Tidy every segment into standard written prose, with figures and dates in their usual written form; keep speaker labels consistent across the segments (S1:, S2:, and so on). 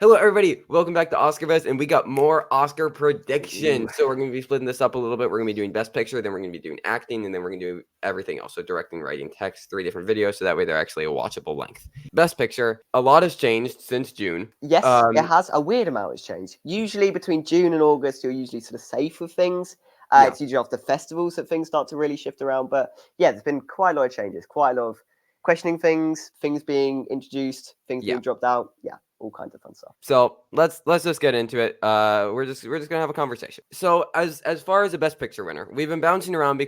S1: Hello, everybody. Welcome back to Oscar Best, and we got more Oscar
S2: Ooh.
S1: predictions. So we're going to be splitting this up a little bit. We're going to be doing Best Picture, then we're going to be doing acting, and then we're going to do everything else. So directing, writing, text, 3 different videos, so that way they're actually a watchable length. Best Picture, a lot has changed since June.
S2: Yes, it has. A weird amount has changed. Usually between June and August, you're usually sort of safe with things.
S1: Yeah.
S2: It's usually after festivals that things start to really shift around. But yeah, there's been quite a lot of changes, quite a lot of questioning things being introduced, things
S1: Yeah.
S2: being dropped out. Yeah, all kinds of fun stuff.
S1: So let's just get into it. We're just gonna have a conversation. So as far as the Best Picture winner, we've been bouncing around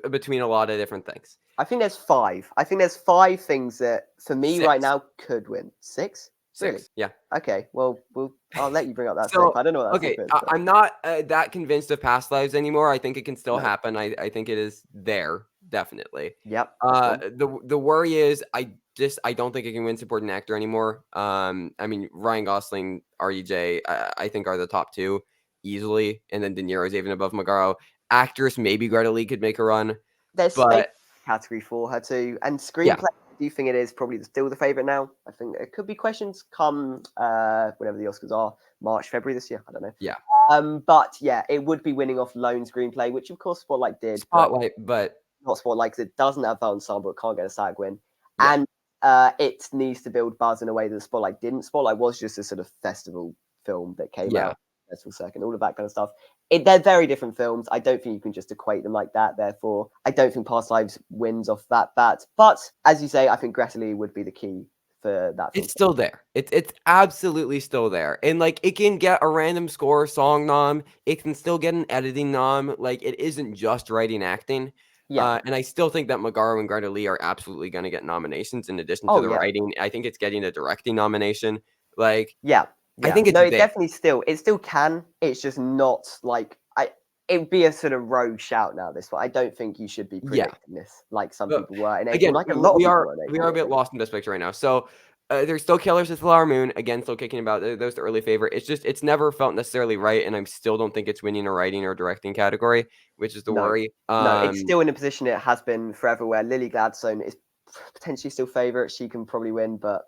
S1: between a lot of different things.
S2: I think there's 5. I think there's 5 things that for me right
S1: 6.
S2: now could win. 6? Really?
S1: 6. Yeah.
S2: Okay. Well, I'll let you bring up that
S1: So,
S2: 6th. I don't know what that
S1: okay,
S2: 6th is.
S1: I'm not that convinced of past lives anymore. I think it can still
S2: No.
S1: happen. I think it is there, definitely.
S2: Yep. That's one.
S1: The worry is I don't think it can win supporting actor anymore. I mean Ryan Gosling, RDJ, I think are the top 2 easily, and then De Niro's even above Magaro. Actress, maybe Greta Lee could make a run,
S2: There's space
S1: but
S2: category for her too, and
S1: yeah,
S2: screenplay. Do you think it is probably still the favorite now? I think it could be questions come whenever the Oscars are, March, February this year. I don't know.
S1: yeah,
S2: But yeah, it would be winning off lone screenplay, which of course Spotlight did, but
S1: Spotlight, but
S2: not Spotlight because it doesn't have that ensemble. It can't get a SAG win,
S1: yeah,
S2: and it needs to build buzz in a way that Spotlight didn't. Spotlight was just a sort of festival film that came
S1: yeah.
S2: out, festival circuit, all of that kind of stuff. They're very different films. I don't think you can just equate them like that. Therefore, I don't think Past Lives wins off that bat. But as you say, I think Greta Lee would be the key for that film.
S1: It's still there. It's absolutely still there. And like it can get a random score song nom. It can still get an editing nom. Like it isn't just writing acting.
S2: Yeah.
S1: And I still think that Magaro and Greta Lee are absolutely going to get nominations in addition to
S2: Oh
S1: the
S2: yeah.
S1: writing. I think it's getting a directing nomination. Like
S2: Yeah.
S1: I
S2: Yeah.
S1: think it's
S2: No, it
S1: there.
S2: definitely it still can. It's just not like it would be a sort of rogue shout now. This one, I don't think you should be
S1: Yeah.
S2: predicting this like some
S1: But
S2: people were in April,
S1: again,
S2: like a lot of
S1: we
S2: people
S1: are
S2: were in
S1: we
S2: April.
S1: are a
S2: I
S1: bit
S2: think.
S1: lost in Best Picture right now. So there's still Killers of the Flower Moon. Again, still kicking about. Those the early favorite. It's just it's never felt necessarily right, and I still don't think it's winning a writing or directing category, which is the
S2: No,
S1: worry.
S2: no, it's still in a position it has been forever where Lily Gladstone is potentially still favourite. She can probably win, but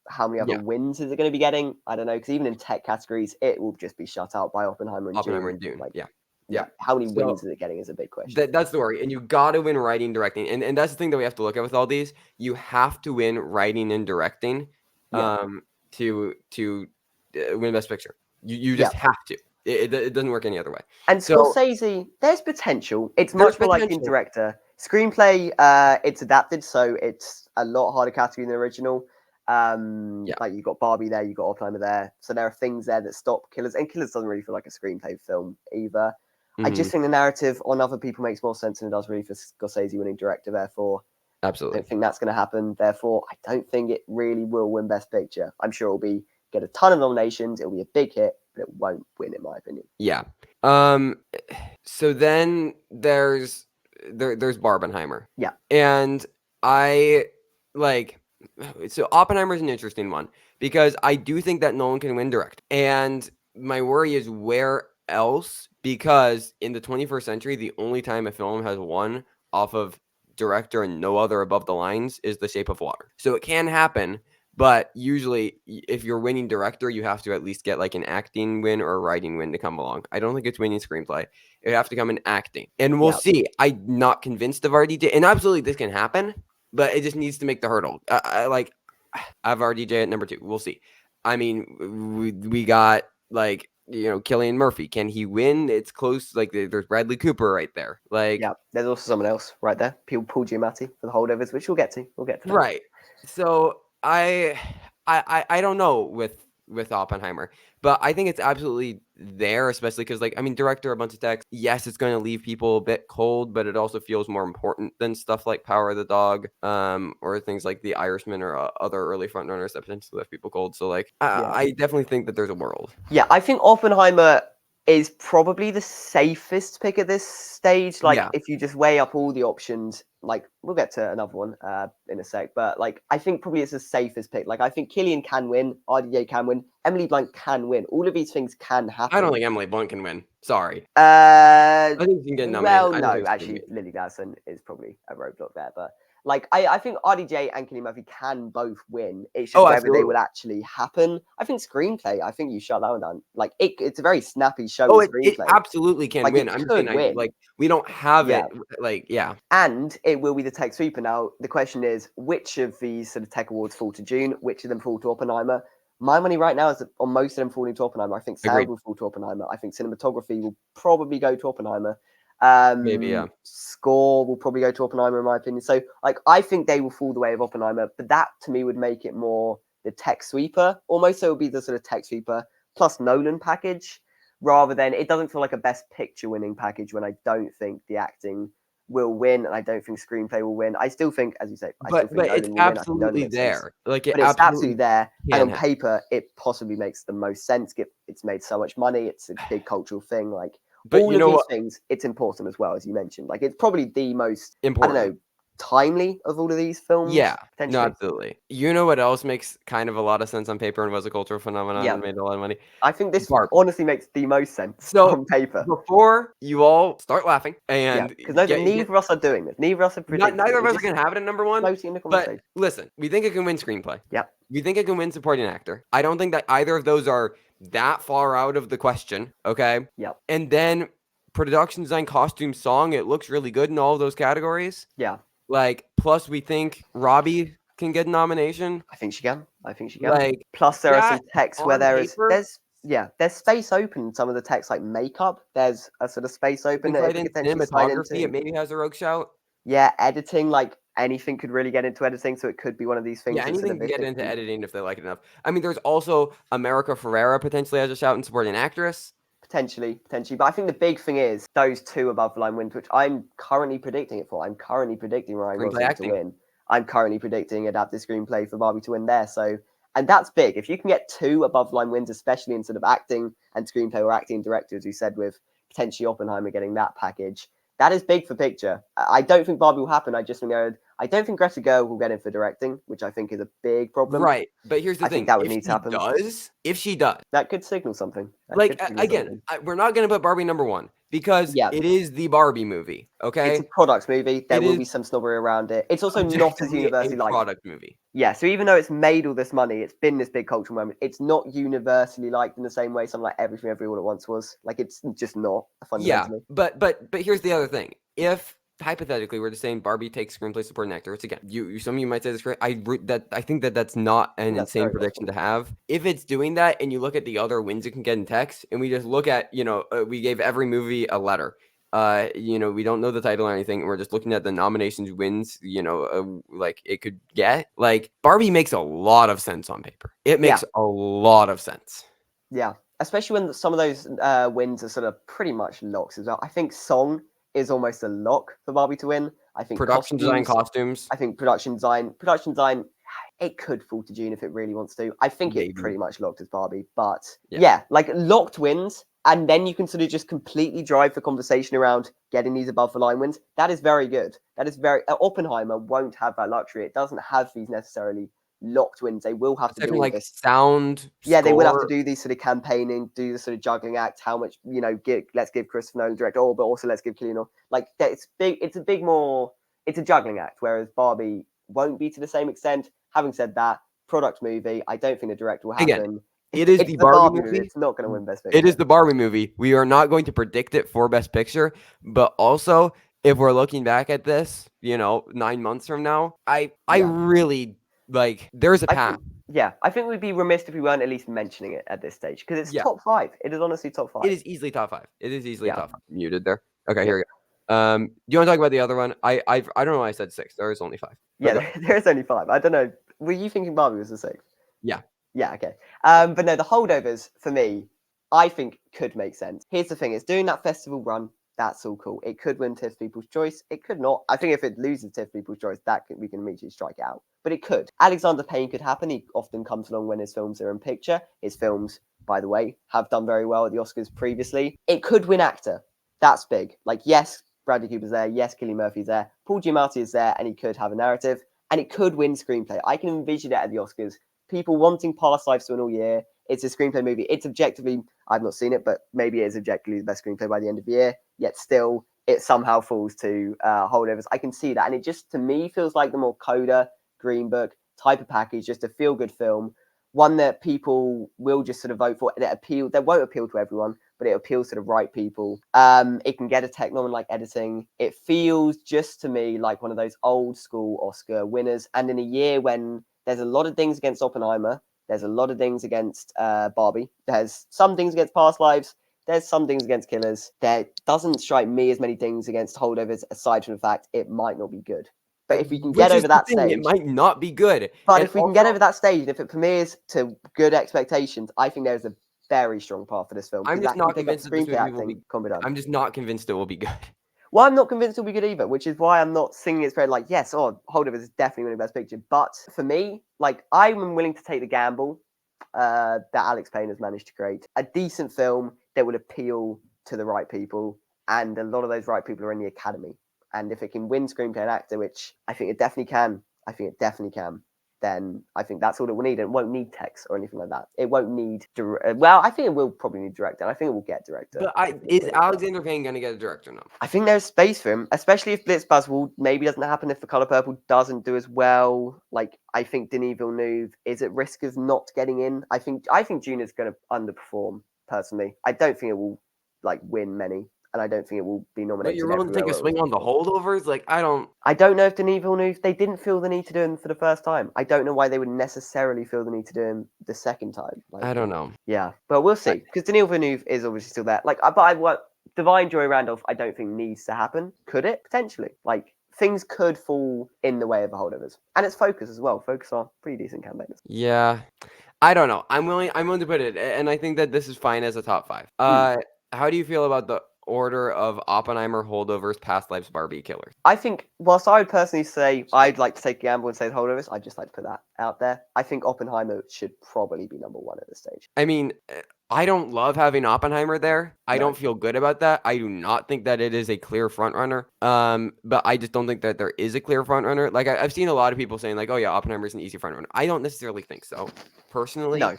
S2: how many other
S1: Yeah,
S2: wins is it going to be getting? I don't know, because even in tech categories, it will just be shut out by Oppenheimer and
S1: Oppenheimer
S2: Dune.
S1: and Dune.
S2: Like,
S1: Yeah, yeah.
S2: yeah, how many
S1: So
S2: wins is it getting is a big question.
S1: that's the worry, and you got to win writing, directing, and that's the thing that we have to look at with all these. You have to win writing and directing,
S2: Yeah,
S1: to win Best Picture. You
S2: yeah.
S1: just have to. It doesn't work any other way.
S2: And
S1: So
S2: Scorsese, there's potential. It's
S1: there's
S2: much more like in
S1: potential.
S2: director. Screenplay, it's adapted, so it's a lot harder category than the original.
S1: Yeah.
S2: Like you got Barbie there, you got Oppenheimer there, so there are things there that stop Killers, and Killers doesn't really feel like a screenplay film either. I
S1: Mhm.
S2: just think the narrative on other people makes more sense than it does really for Scorsese winning director. Therefore, I
S1: Absolutely.
S2: don't think that's going to happen. Therefore, I don't think it really will win Best Picture. I'm sure it'll get a ton of nominations. It'll be a big hit, but it won't win, in my opinion.
S1: Yeah. So then there's Barbenheimer.
S2: Yeah.
S1: And I like so Oppenheimer is an interesting one because I do think that Nolan can win direct. And my worry is where else, because in the 21st century, the only time a film has won off of director and no other above the lines is The Shape of Water. So it can happen, but usually if you're winning director, you have to at least get like an acting win or a writing win to come along. I don't think it's winning screenplay. It have to come in acting. And we'll
S2: Yeah.
S1: see. I'm not convinced of RDJ. And absolutely this can happen, but it just needs to make the hurdle. I have RDJ at number 2. We'll see. I mean, we got like, Cillian Murphy. Can he win? It's close. Like there's Bradley Cooper right there. Like
S2: Yeah, there's also someone else right there, Paul Giamatti for the holdovers, which we'll get to. That.
S1: right. So I don't know with Oppenheimer, but I think it's absolutely there, especially because like I mean, director a bunch of text. Yes, it's going to leave people a bit cold, but it also feels more important than stuff like Power of the Dog, or things like The Irishman or other early frontrunners that potentially left people cold. So like, I definitely think that there's a world.
S2: Yeah, I think Oppenheimer is probably the safest pick at this stage. Like,
S1: Yeah.
S2: if you just weigh up all the options, like we'll get to another one in a sec, but like I think probably it's the safest pick. Like I think Cillian can win, RDJ can win, Emily Blunt can win. All of these things can happen.
S1: I don't think Emily Blunt can win. Sorry.
S2: I
S1: think she can get nominated.
S2: Well,
S1: I don't
S2: no,
S1: think she can
S2: actually,
S1: win.
S2: Lily Gladstone is probably a roadblock there, but Like, I think RDJ and Cillian Murphy can both win. It's just
S1: Oh,
S2: whether they
S1: absolutely.
S2: will actually happen. I think screenplay, I think you shut that one down. Like, it's a very snappy,
S1: Oh,
S2: showy
S1: it
S2: screenplay.
S1: absolutely can
S2: Like,
S1: win.
S2: it
S1: I'm just saying,
S2: could win.
S1: like, we don't have
S2: Yeah.
S1: it. Like, yeah.
S2: And it will be the tech sweeper. Now, the question is, which of these sort of tech awards fall to June? Which of them fall to Oppenheimer? My money right now is on most of them falling to Oppenheimer. I think sound
S1: Agreed.
S2: will fall to Oppenheimer. I think cinematography will probably go to Oppenheimer.
S1: Maybe, yeah.
S2: Score will probably go to Oppenheimer, in my opinion. So, like, I think they will fall the way of Oppenheimer, but that to me would make it more the tech sweeper. Almost, so it would be the sort of tech sweeper plus Nolan package, rather than it doesn't feel like a best picture winning package when I don't think the acting will win, and I don't think screenplay will win. I still think, as you say, I still think
S1: But it's
S2: Nolan will win. I think Nolan
S1: absolutely
S2: makes sense,
S1: there. Like, it
S2: but it's absolutely
S1: absolutely
S2: there. And
S1: can
S2: on
S1: happen.
S2: paper, it possibly makes the most sense. It's made so much money. It's a big cultural thing. Like
S1: But
S2: all
S1: you
S2: of
S1: know
S2: these
S1: what?
S2: things, it's important as well, as you mentioned. Like it's probably the most, I don't
S1: Important.
S2: know, timely of all of these films
S1: Yeah. No,
S2: potentially.
S1: absolutely. You know what else makes kind of a lot of sense on paper and was a cultural phenomenon
S2: Yeah,
S1: and made a lot of money?
S2: I think this
S1: Barbie.
S2: honestly makes the most sense
S1: So
S2: on paper.
S1: before you all start laughing
S2: Yeah,
S1: and
S2: because
S1: get
S2: neither of us are doing this. Neither of us have predicted
S1: neither
S2: it.
S1: of
S2: We're
S1: us are
S2: just
S1: gonna have it at number one.
S2: floating in the
S1: But
S2: conversation.
S1: listen, we think it can win screenplay.
S2: Yep.
S1: We think it can win supporting actor. I don't think that either of those are that far out of the question. Okay.
S2: Yep.
S1: And then production design, costume, song, it looks really good in all of those categories.
S2: Yeah.
S1: Like, plus we think Robbie can get a nomination.
S2: I think she can. I think she can.
S1: Like,
S2: Plus, there are some
S1: that
S2: texts where
S1: on paper
S2: there's space open in some of the texts like makeup. There's a sort of space open that it
S1: insight
S2: could
S1: in
S2: potentially slide
S1: cinematography, it
S2: into.
S1: maybe has a rogue shout.
S2: Yeah, editing, like anything could really get into editing, so it could be one of these
S1: Yeah,
S2: things that sort
S1: anything
S2: of
S1: can
S2: if
S1: get
S2: it
S1: into
S2: can
S1: editing if they like it enough. I mean, there's also America Ferrera potentially has a shout in supporting actress.
S2: potentially, but I think the big thing is those two above the line wins, which I'm currently predicting it for. I'm currently predicting Ryan
S1: Screenplay
S2: Gosling to
S1: acting.
S2: win. I'm currently predicting adapted screenplay for Barbie to win there. So, and that's big. If you can get two above line wins, especially in sort of acting and screenplay or acting and director, as you said, with potentially Oppenheimer getting that package, that is big for picture. I don't think Barbie will happen. I just think I don't think Greta Gerwig will get in for directing, which I think is a big problem.
S1: Right. But here's the
S2: I think
S1: thing.
S2: that would need to happen.
S1: If she does,
S2: That could signal something. That
S1: like
S2: could signal
S1: again,
S2: something.
S1: we're not going to put Barbie number one because
S2: Yeah,
S1: it is the Barbie movie.
S2: it's a
S1: Okay.
S2: product movie. There
S1: It
S2: will
S1: is
S2: be some snobbery around it. It's also not as
S1: objectively a
S2: universally liked.
S1: product movie.
S2: Yeah, so even though it's made all this money, it's been this big cultural moment. It's not universally liked in the same way something like Everything Everywhere All at Once was. Like it's just not
S1: Yeah.
S2: fundamentally.
S1: But here's the other thing. If hypothetically we're just saying Barbie takes screenplay supporting actor, it's again some of you might say this great. I think that's not
S2: I
S1: an
S2: think that's
S1: insane
S2: very
S1: prediction
S2: possible.
S1: to have. If it's doing that and you look at the other wins it can get in text and we just look at we gave every movie a letter. We don't know the title or anything. We're just looking at the nominations wins, like it could get. Like Barbie makes a lot of sense on paper. It
S2: Yeah,
S1: makes a lot of sense.
S2: yeah. Especially when some of those wins are sort of pretty much locks as well. I think song is almost a lock for Barbie to win. I think
S1: Production design,
S2: costumes.
S1: costumes,
S2: I think production design, it could fall to June if it really wants to. I think it's
S1: maybe.
S2: pretty much locked as Barbie, but
S1: Yeah.
S2: yeah, like locked wins, and then you can sort of just completely drive the conversation around getting these above the line wins. That is very good. That is very. Oppenheimer won't have that luxury. It doesn't have these necessarily locked wins. They will have to
S1: Aside
S2: do
S1: from
S2: all
S1: like
S2: this.
S1: sound,
S2: Yeah, they will have to
S1: score,
S2: do these sort of campaigning, do the sort of juggling act. How much, let's give Christopher Nolan direct, but also let's give Cillian. Like it's big. It's a big more. It's a juggling act, whereas Barbie won't be to the same extent. Having said that, product movie. I don't think the direct will
S1: again,
S2: happen.
S1: it is
S2: It's
S1: the
S2: the
S1: Barbie
S2: Barbie movie.
S1: movie.
S2: It's not going to win Best
S1: It is
S2: Picture.
S1: the Barbie movie. We are not going to predict it for Best Picture, but also if we're looking back at this, 9 months from now, I
S2: Yeah,
S1: really like there's a
S2: I
S1: path.
S2: think. Yeah, I think we'd be remiss if we weren't at least mentioning it at this stage because it's
S1: Yeah,
S2: top five. It is honestly top
S1: it
S2: five.
S1: is easily top 5. It is easily
S2: Yeah,
S1: top 5. Muted there. Okay,
S2: yeah,
S1: here we go. Do you want to talk about the other one? I don't know why I said 6. There is only 5. But
S2: yeah. There's only five. I don't know. Were you thinking Barbie was the sixth?
S1: yeah.
S2: Yeah, okay. But no, the holdovers for me, I think could make sense. Here's the thing: it's doing that festival run. That's all cool. It could win TIFF People's Choice. It could not. I think if it loses TIFF People's Choice, we can immediately strike it out. But it could. Alexander Payne could happen. He often comes along when his films are in picture. His films, by the way, have done very well at the Oscars previously. It could win actor. That's big. Like, yes, Bradley Cooper's there. Yes, Cillian Murphy's there. Paul Giamatti is there, and he could have a narrative. And it could win screenplay. I can envision it at the Oscars. People wanting Past Lives to win all year. It's a screenplay movie. It's objectively, I've not seen it, but maybe it is objectively the best screenplay by the end of the year. Yet still, it somehow falls to holdovers. I can see that, and it just to me feels like the more Coda, Green Book type of package, just a feel good film, one that people will just sort of vote for. That won't appeal to everyone, but it appeals to the right people. It can get a techno like editing. It feels just to me like one of those old school Oscar winners. And in a year when there's a lot of things against Oppenheimer, there's a lot of things against Barbie, there's some things against Past Lives, there's some things against Killers. There doesn't strike me as many things against holdovers, aside from the fact it might not be good. But if we can get
S1: Which is
S2: over
S1: the
S2: that
S1: thing, it
S2: stage,
S1: might not be good.
S2: but
S1: And
S2: if we can
S1: also,
S2: get over that stage, and if it premieres to good expectations, I think there's a very strong path for this film
S1: I'm
S2: because
S1: just
S2: that can
S1: not
S2: pick up
S1: convinced that this
S2: screenplay
S1: movie will be.
S2: acting, can be done.
S1: I'm just not convinced it will be good.
S2: Well, I'm not convinced it'll be good either, which is why I'm not singing it's very like, yes, Holdovers is definitely winning Best Picture. But for me, like, I'm willing to take the gamble that Alex Payne has managed to create a decent film that would appeal to the right people, and a lot of those right people are in the Academy. And if it can win screenplay and actor, which I think it definitely can, then I think that's all it will need. And it won't need text or anything like that. It won't need. Well, I think it will probably need director. And I think it will get director.
S1: But is Alexander Payne going to get a director now?
S2: I think there's space for him, especially if Blitzbuzz maybe doesn't happen if The Color Purple doesn't do as well. Like, I think Denis Villeneuve is at risk of not getting in. I think June's going to underperform personally. I don't think it will like win many, and I don't think it will be
S1: But
S2: nominated.
S1: you're willing to take a swing on the holdovers? Like, I don't
S2: know if Denis Villeneuve, they didn't feel the need to do him for the first time. I don't know why they would necessarily feel the need to do him the second time. Like,
S1: I don't know.
S2: yeah, but we'll see because Denis Villeneuve is obviously still there. Like, but I want Divine Joy Randolph. I don't think needs to happen. Could it potentially? Like, things could fall in the way of the holdovers, and it's Focus as well. Focus are pretty decent campaigners.
S1: Yeah, I don't know. I'm willing to put it, and I think that this is fine as a top 5. How do you feel about the order of Oppenheimer, holdovers, Past Lives, Barbie, Killers?
S2: I think, whilst I would personally say I'd like to take a gamble and say the holdovers, I'd just like to put that out there. I think Oppenheimer should probably be number 1 at this stage.
S1: I mean, I don't love having Oppenheimer there. I
S2: No.
S1: don't feel good about that. I do not think that it is a clear front runner. But I just don't think that there is a clear front runner. Like, I've seen a lot of people saying like, "Oh yeah, Oppenheimer's an easy front runner." I don't necessarily think so, personally.
S2: No.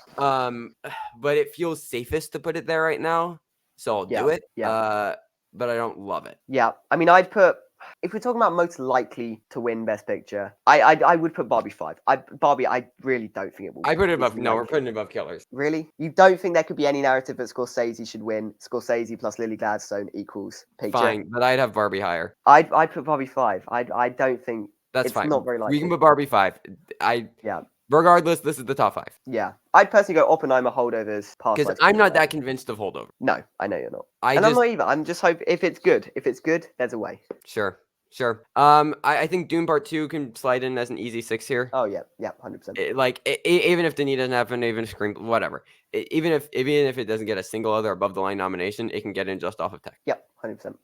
S1: But it feels safest to put it there right now, so I'll do it.
S2: Yeah.
S1: But I don't love it.
S2: Yeah, I mean, I'd put, if we're talking about most likely to win Best Picture, I would put Barbie 5. Barbie, I really don't think it will.
S1: I put it above. No, we're putting it above Killers.
S2: Really? You don't think there could be any narrative that Scorsese should win? Scorsese plus Lily Gladstone equals Picture?
S1: Fine, but I'd have Barbie higher.
S2: I'd put Barbie 5. I don't think
S1: That's
S2: it's
S1: fine.
S2: not very likely.
S1: We can put Barbie 5.
S2: Yeah.
S1: Regardless, this is the top 5.
S2: Yeah. I'd personally go Oppenheimer, holdovers, Past
S1: Because
S2: Lives.
S1: I'm not that convinced of holdover.
S2: No, I know you're not.
S1: I'm
S2: not either. I'm just hoping if it's good, there's a way.
S1: Sure. I think Dune Part 2 can slide in as an easy 6 here.
S2: Oh yeah, 100%.
S1: Even if Denis doesn't have an even screen, whatever. Even if it doesn't get a single other above the line nomination, it can get in just off of tech.
S2: Yep, 100%.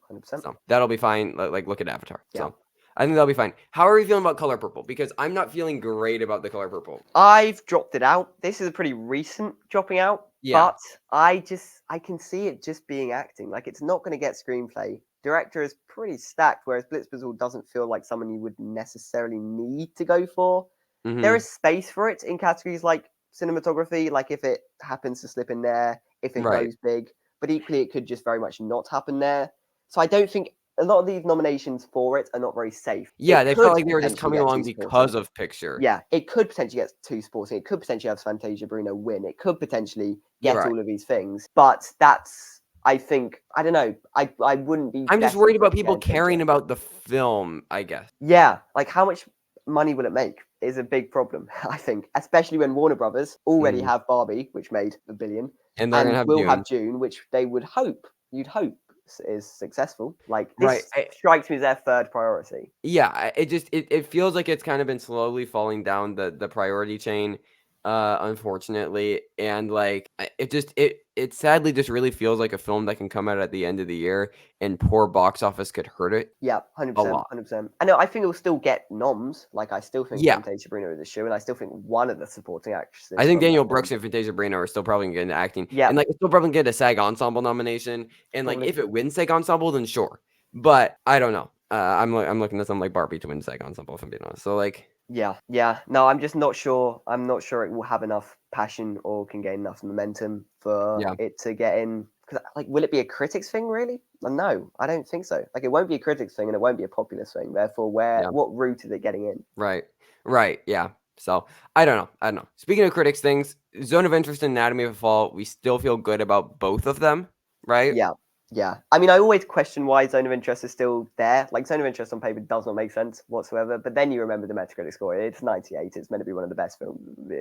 S1: So that'll be fine. Like look at Avatar.
S2: Yeah.
S1: So I think that'll be fine. How are we feeling about Color Purple? Because I'm not feeling great about the Color Purple.
S2: I've dropped it out. This is a pretty recent dropping out.
S1: Yeah.
S2: But I can see it just being acting. Like, it's not going to get screenplay. Director is pretty stacked, whereas Blitzball doesn't feel like someone you would necessarily need to go for.
S1: Mm-hmm.
S2: There is space for it in categories like cinematography, like if it happens to slip in there, if it goes big. But equally, it could just very much not happen there. So I don't think a lot of these nominations for it are not very safe.
S1: Yeah, they felt like they were just coming along because of picture.
S2: Yeah, it could potentially get too sporting. It could potentially have Fantasia Bruno win. It could potentially get all of these things. But that's, I think, I don't know. I wouldn't be.
S1: I'm just worried about people caring about the film, I guess.
S2: Yeah, like how much money will it make is a big problem, I think, especially when Warner Brothers already have Barbie, which made $1 billion,
S1: and they're gonna
S2: have June, which they would hope, you'd hope, is successful. Like, this strikes me as their third priority.
S1: Yeah, it feels like it's kind of been slowly falling down the priority chain, unfortunately, and like it sadly just really feels like a film that can come out at the end of the year and poor box office could hurt it.
S2: Yeah, 100%, 100%. I know. I think it'll still get noms. Like, I still think Fantasia Bruno is a shoe, and I still think one of the supporting actresses.
S1: I think Daniel Brooks and Fantasia Bruno are still probably going to get into acting.
S2: Yeah,
S1: and like it's still probably going to get a SAG Ensemble nomination. And like if it wins SAG Ensemble, then sure. But I don't know. I'm looking at something like Barbie to win SAG Ensemble, if I'm being honest. So like.
S2: Yeah. No, I'm just not sure. I'm not sure it will have enough passion or can gain enough momentum for it to get in because like, will it be a critics thing really? No, I don't think so. Like, it won't be a critics thing, and it won't be a populist thing. Therefore,
S1: Yeah.
S2: what route is it getting in?
S1: Right. Right. Yeah. So I don't know. I don't know. Speaking of critics things, Zone of Interest and Anatomy of a Fall, we still feel good about both of them, right?
S2: Yeah. Yeah. I mean, I always question why Zone of Interest is still there. Like, Zone of Interest on paper does not make sense whatsoever. But then you remember the Metacritic score. It's 98. It's meant to be one of the best films,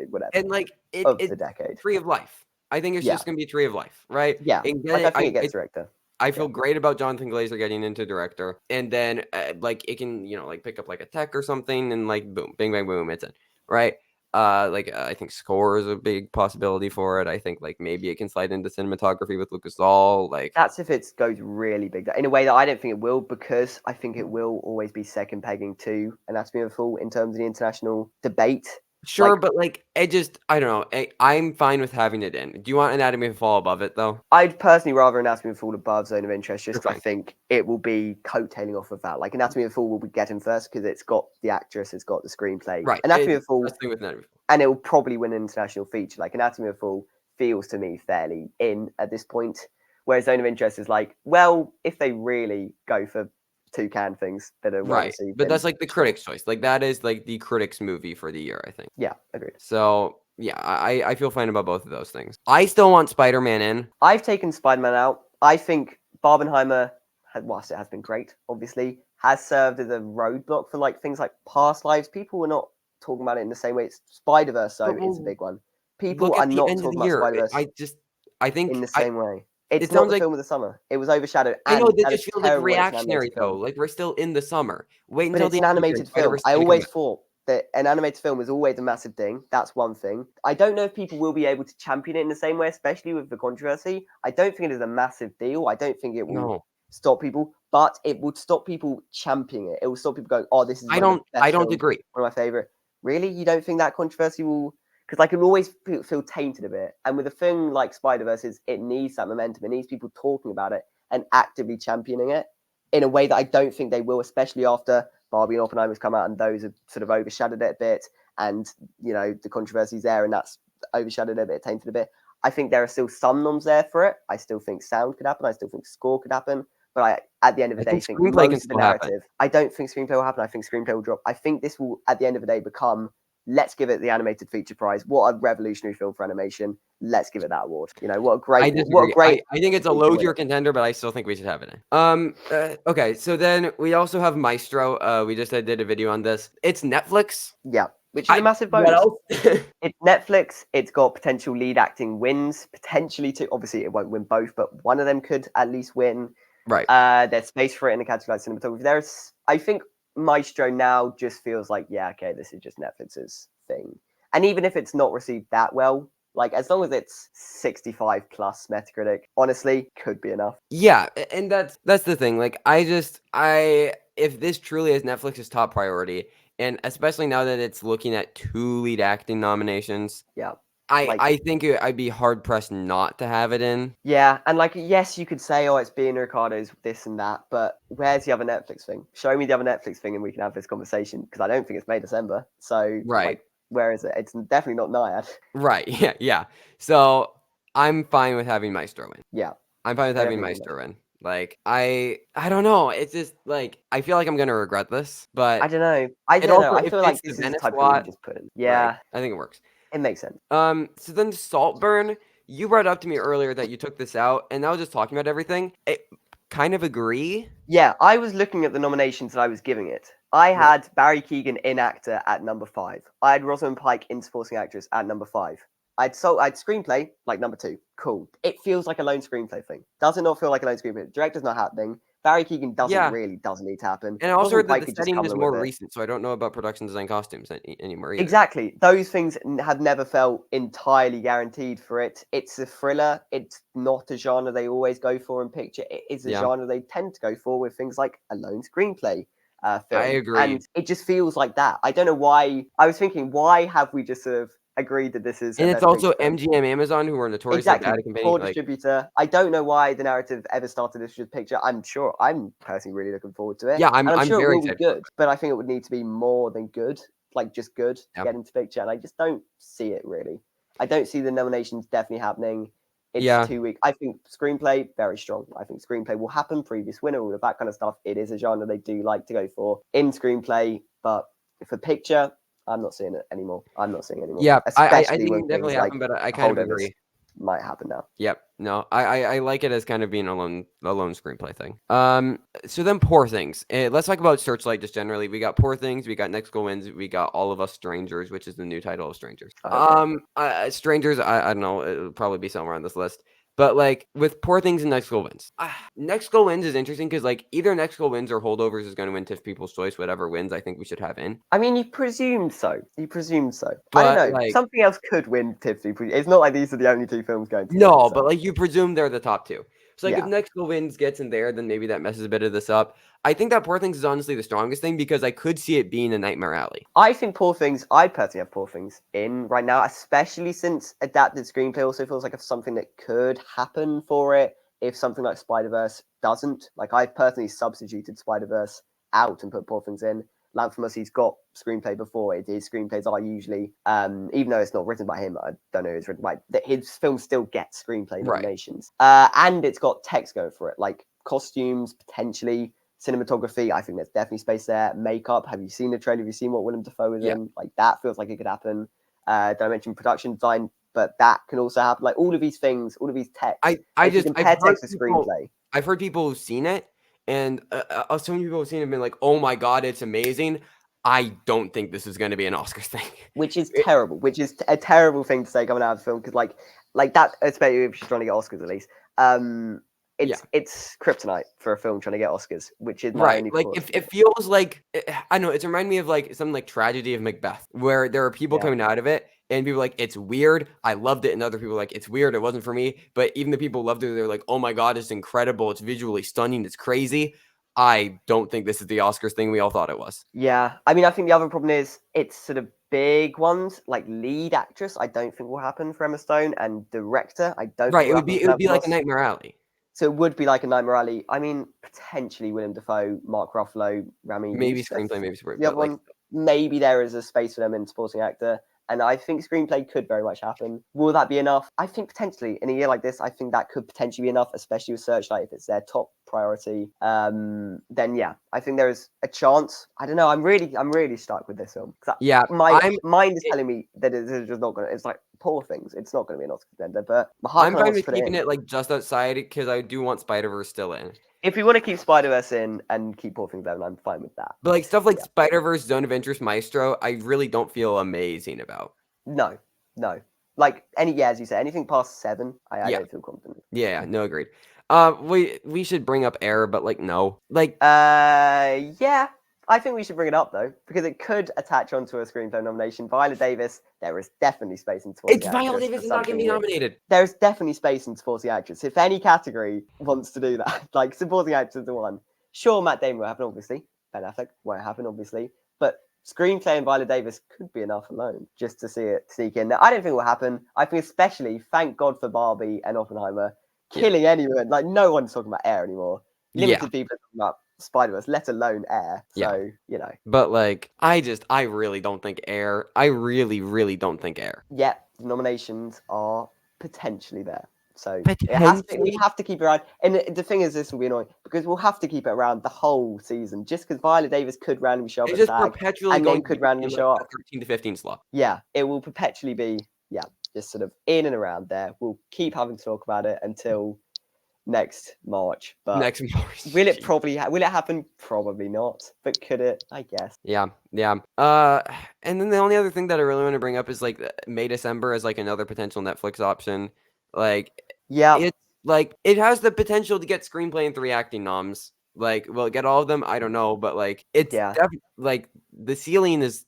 S2: whatever,
S1: And like
S2: of the
S1: it's
S2: decade.
S1: Tree of Life. I think it's
S2: Yeah.
S1: just gonna be Tree of Life, right?
S2: Yeah.
S1: And
S2: Like, I
S1: then
S2: think it gets director.
S1: I
S2: Yeah.
S1: feel great about Jonathan Glazer getting into director, and then like it can like pick up like a tech or something, and like boom, bing bang boom, it's in, right? I think score is a big possibility for it. I think like maybe it can slide into cinematography with Lucas All. Like
S2: That's if it goes really big. In a way that I don't think it will, because I think it will always be second pegging to Anatomy of a Fall in terms of the international debate.
S1: sure,
S2: Like,
S1: but like I don't know. I'm fine with having it in. Do you want Anatomy of a Fall above it though?
S2: I'd personally rather Anatomy of a Fall above Zone of Interest, just
S1: You're
S2: because I
S1: fine.
S2: think it will be coattailing off of that. Like, Anatomy of a Fall will be getting first because it's got the actress, it's got the screenplay.
S1: Right.
S2: Anatomy of a Fall,
S1: That's the thing with Anatomy of a Fall.
S2: and it will probably win an international feature. Like, Anatomy of a Fall feels to me fairly in at this point, whereas Zone of Interest is like, well, if they really go for two can things that are well
S1: Right.
S2: received,
S1: But
S2: then
S1: that's like the
S2: sure.
S1: critics' choice. Like that is like the critics' movie for the year, I think.
S2: Yeah, agreed.
S1: So yeah, I feel fine about both of those things. I still want Spider-Man in.
S2: I've taken Spider-Man out. I think Barbenheimer, whilst it has been great, obviously, has served as a roadblock for like things like past lives. People were not talking about it in the same way. Spider-Verse,
S1: But
S2: though, is a
S1: we'll
S2: big one. People
S1: look
S2: are
S1: at the
S2: not
S1: end of the
S2: talking about
S1: year.
S2: Spider-Verse
S1: I
S2: in
S1: think
S2: the same way. It's
S1: it
S2: not
S1: sounds
S2: the
S1: like
S2: film of the summer. It was overshadowed,
S1: I know
S2: and
S1: that
S2: that is
S1: just feels like
S2: terrible when it's an
S1: reactionary
S2: animated
S1: though.
S2: film.
S1: Like we're still in the summer. Wait
S2: But
S1: until
S2: it's
S1: the
S2: an
S1: end of the year and
S2: animated film.
S1: Spider-Verse is
S2: I
S1: gonna come
S2: always
S1: back.
S2: thought that an animated film was always a massive thing. That's one thing. I don't know if people will be able to champion it in the same way, especially with the controversy. I don't think it is a massive deal. I don't think it will
S1: No.
S2: stop people, but it would stop people championing it. It will stop people going, "Oh, this is one of the
S1: I
S2: best
S1: don't
S2: films,
S1: agree.
S2: one of my favorite." Really, you don't think that controversy will? Because like it will always feel tainted a bit. And with a thing like Spider Verse, it needs that momentum. It needs people talking about it and actively championing it in a way that I don't think they will, especially after Barbie and Oppenheimer's come out and those have sort of overshadowed it a bit. And, the controversies there and that's overshadowed it a bit, tainted a bit. I think there are still some noms there for it. I still think sound could happen. I still think score could happen. But at the end of the
S1: I
S2: day,
S1: think
S2: think
S1: screenplay can
S2: most of the
S1: still happen.
S2: narrative, I don't think screenplay will happen. I think screenplay will drop. I think this will, at the end of the day, become let's give it the animated feature prize. What a revolutionary film for animation. Let's give it that award.
S1: I
S2: What a
S1: disagree.
S2: great
S1: I think it's a
S2: thing to
S1: low
S2: win
S1: tier
S2: it.
S1: contender, but I still think we should have it in. Okay, so then we also have Maestro. We just did a video on this. It's Netflix.
S2: Yeah, which is a massive
S1: What
S2: bonus.
S1: else?
S2: It's Netflix. It's got potential lead acting wins, potentially two. Obviously, it won't win both, but one of them could at least win.
S1: Right.
S2: There's space for it in the category like cinematography. I think Maestro now just feels like, yeah, okay, this is just Netflix's thing. And even if it's not received that well, like as long as it's 65 plus Metacritic, honestly, could be enough.
S1: Yeah, and that's the thing. Like if this truly is Netflix's top priority, and especially now that it's looking at 2 lead acting nominations,
S2: Yeah.
S1: I think I'd be hard pressed not to have it in.
S2: Yeah, and like, yes, you could say, oh, it's being Ricardo's this and that, but where's the other Netflix thing? Show me the other Netflix thing and we can have this conversation, because I don't think it's May December. So,
S1: Right.
S2: like, where is it? It's definitely not Naiad.
S1: Right. Yeah. So I'm fine with having Maestro in.
S2: Yeah,
S1: I'm fine with
S2: I
S1: having
S2: definitely think
S1: Maestro in. Like I don't know. It's just like I feel like I'm gonna regret this,
S2: I
S1: but
S2: don't know. I
S1: it
S2: don't know.
S1: also
S2: I
S1: it
S2: feel like
S1: fits the
S2: this is the
S1: Venice
S2: type of thing you
S1: lot.
S2: just put in.
S1: Like
S2: Yeah,
S1: I think it works.
S2: it makes sense.
S1: So then Saltburn, you brought up to me earlier that you took this out, and I was just talking about everything. Kind of agree.
S2: Yeah, I was looking at the nominations that I was giving it. I
S1: Right.
S2: had Barry Keoghan in actor at number 5. I had Rosamund Pike in supporting actress at number 5. I'd screenplay like number 2. Cool. It feels like a lone screenplay thing. Does it not feel like a lone screenplay? Director's not happening. Barry Keoghan
S1: Yeah.
S2: doesn't need to happen.
S1: And I also
S2: Rosamund
S1: heard that
S2: Pike
S1: the
S2: could just
S1: setting
S2: come
S1: is
S2: in with
S1: more
S2: it.
S1: recent, so I don't know about production design costumes anymore either.
S2: Exactly. Those things have never felt entirely guaranteed for it. It's a thriller. It's not a genre they always go for in picture. It is a
S1: Yeah,
S2: genre they tend to go for with things like a lone screenplay
S1: I
S2: film.
S1: agree.
S2: And it just feels like that. I don't know why. I was thinking, why have we just sort of agreed that this is a
S1: And it's
S2: best picture
S1: also
S2: film?
S1: MGM Amazon, who are notoriously bad
S2: Exactly.
S1: at conveying
S2: Poor
S1: like
S2: distributor. I don't know why the narrative ever started this with picture. I'm personally really looking forward to it.
S1: yeah,
S2: And I'm
S1: I'm
S2: sure it
S1: very
S2: will be
S1: excited for
S2: good, but I think it would need to be more than good, like just good to
S1: it.
S2: get into picture. And I just don't see it really. I don't see the nominations definitely happening. It's
S1: Yeah.
S2: 2 weeks. I think screenplay, very strong. I think screenplay will happen. Previous winner, all of that kind of stuff. It is a genre they do like to go for in screenplay, but for picture, I'm not seeing it anymore. I'm not seeing it anymore.
S1: Yeah, I
S2: Especially
S1: think it
S2: when
S1: can definitely
S2: things like
S1: happen, but I kind of
S2: holdovers
S1: agree.
S2: might happen now.
S1: Yep. No, I like it as kind of being a lone screenplay thing. So then Poor Things. Let's talk about Searchlight just generally. We got Poor Things, we got Next Go Wins, we got All of Us Strangers, which is the new title of Strangers.
S2: Okay.
S1: Strangers, I don't know, it'll probably be somewhere on this list. But like with Poor Things and Next Go Wins, Next Go Wins is interesting because like either Next Go Wins or Holdovers is going to win TIFF People's Choice. Whatever wins, I think we should have in.
S2: I mean, you presumed so. You presumed so. I don't
S1: But
S2: know.
S1: like
S2: Something else could win Tipsy. It's not like these are the only two films going together.
S1: no,
S2: So
S1: but like you presume they're the top two. So like if
S2: yeah,
S1: Next Go Wins gets in there, then maybe that messes a bit of this up. I think that Poor Things is honestly the strongest thing because I could see it being a Nightmare Alley.
S2: I think Poor Things. I personally have Poor Things in right now, especially since adapted screenplay also feels like something that could happen for it if something like Spider-Verse doesn't. Like I personally substituted Spider-Verse out and put Poor Things in. Lanthimos, he's got screenplay before it. His screenplays are usually, even though it's not written by him, I don't know who it's written by. His films still get screenplay
S1: Right.
S2: nominations, and it's got text going for it, like costumes potentially. Cinematography, I think there's definitely space there. Makeup, have you seen the trailer? Have you seen what Willem Dafoe is
S1: Yeah.
S2: in? Like that feels like it could happen. Did I mention production design? But that can also happen. Like all of these things, all of these texts. If you compare text to screenplay,
S1: I've heard people who've seen it, and so many people have seen it and been like, "Oh my god, it's amazing." I don't think this is going to be an Oscars thing,
S2: which is terrible. Which is a terrible thing to say coming out of the film because like that, especially if she's trying to get Oscars at least. It's kryptonite for a film trying to get Oscars, which is my only
S1: like it feels like I don't know. It's reminding me of like something like Tragedy of Macbeth, where there are people coming out of it and people are like it's weird. I loved it, and other people are like it's weird. It wasn't for me. But even the people who loved it, they're like, oh my god, it's incredible. It's visually stunning. It's crazy. I don't think this is the Oscars thing we all thought it was.
S2: Yeah, I mean, I think the other problem is it's sort of big ones like lead actress. I don't think will happen for Emma Stone, and director. I don't.
S1: Right.
S2: Think
S1: It would be like a Nightmare Alley.
S2: So it would be like a Nightmare Alley. I mean, potentially Willem Dafoe, Mark Ruffalo, Rami
S1: Maybe
S2: Youssef.
S1: screenplay, maybe support.
S2: The other one, maybe there is a space for them in supporting actor. And I think screenplay could very much happen. Will that be enough? I think potentially in a year like this, I think that could potentially be enough, especially with Searchlight if it's their top priority. Then yeah, I think there is a chance. I don't know. I'm really stuck with this film.
S1: Yeah,
S2: my mind is telling me that it's just not gonna. It's like Poor Things. It's not gonna be an Oscar contender, but my heart
S1: I'm
S2: kind of
S1: fine
S2: wants to
S1: with
S2: put it
S1: keeping
S2: in.
S1: it like just outside because I do want Spider-Verse still in.
S2: If we want to keep Spider-Verse in and keep Poor Things there, I'm fine with that.
S1: But like stuff like Spider-Verse, Zone of Interest, Maestro, I really don't feel amazing about.
S2: No. Like as you say, anything past 7, I don't feel confident.
S1: Yeah, no, agreed. We should bring up Air, but like no, like
S2: yeah. I think we should bring it up though because it could attach onto a screenplay nomination. Viola Davis, there is definitely space in supporting actress.
S1: Viola Davis is not going to be nominated.
S2: There is definitely space in supporting actress. If any category wants to do that, like supporting actress is the one. Sure, Matt Damon will happen, obviously. Ben Affleck won't happen, obviously. But screenplay and Viola Davis could be enough alone just to see it sneak in. Now, I don't think it will happen. I think especially, thank God for Barbie and Oppenheimer killing anyone. Like no one's talking about Air anymore. Limited people are talking about Spider-Verse, let alone Air. So,
S1: But like, I really don't think Air. I really, really don't think Air.
S2: Yeah, the nominations are potentially there. So we have to keep it around. And the thing is, this will be annoying because we'll have to keep it around the whole season just because Viola Davis could randomly show up at SAG and then could randomly show up.
S1: 13 to 15 slot.
S2: Yeah, it will perpetually be, just sort of in and around there. We'll keep having to talk about it until next March. But
S1: next March.
S2: Will it happen? Probably not. But could it? I guess.
S1: Yeah. And then the only other thing that I really want to bring up is like May December as like another potential Netflix option. Like, it's like it has the potential to get screenplay and 3 acting noms. Like, will it get all of them? I don't know, but like it's like the ceiling is,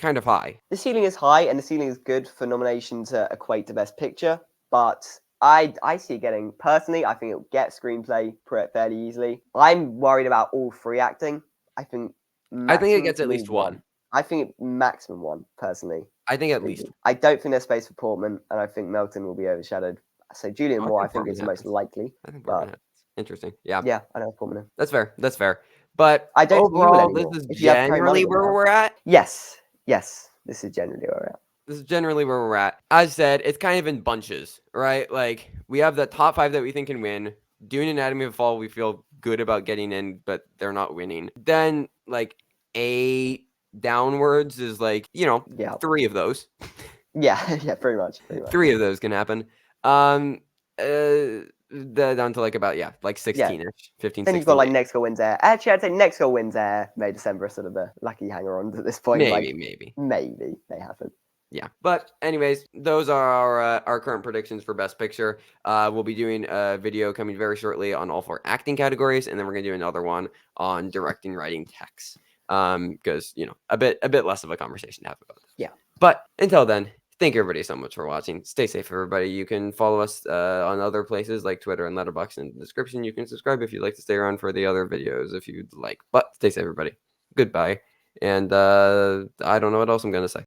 S1: kind of high.
S2: The ceiling is high, and the ceiling is good for nomination to equate to Best Picture. But I see it getting, personally, I think it'll get screenplay fairly easily. I'm worried about all 3 acting. I think
S1: it gets at least 1.
S2: I think maximum 1, personally.
S1: I think at least.
S2: I don't think there's space for Portman, and I think Melton will be overshadowed. So Julian Moore, I think, is the most likely.
S1: I think Portman has. Interesting. Yeah.
S2: Yeah, I know Portman.
S1: That's fair. But
S2: I don't
S1: overall, this is generally where we're at.
S2: Yes, this is generally where we're at.
S1: This is generally where we're at. As said, it's kind of in bunches, right? Like we have the top 5 that we think can win. Dune Anatomy of a Fall, we feel good about getting in, but they're not winning. Then like A downwards is like,
S2: Yeah.
S1: 3 of those.
S2: Yeah, yeah, pretty much.
S1: 3 of those can happen. Down to like about like 16ish, 15,
S2: Then you've got
S1: 16.
S2: like Next Girl Wins Air. Actually, I'd say Next Girl Wins Air, May December are sort of the lucky hanger-ons at this point.
S1: Maybe.
S2: Maybe they happen.
S1: Yeah, but anyways, those are our current predictions for Best Picture. We'll be doing a video coming very shortly on all 4 acting categories, and then we're gonna do another one on directing, writing, text. Because a bit less of a conversation to have about this.
S2: Yeah.
S1: But until then, thank you everybody so much for watching. Stay safe, everybody. You can follow us on other places like Twitter and Letterboxd in the description. You can subscribe if you'd like to stay around for the other videos if you'd like. But stay safe, everybody. Goodbye. And I don't know what else I'm gonna say.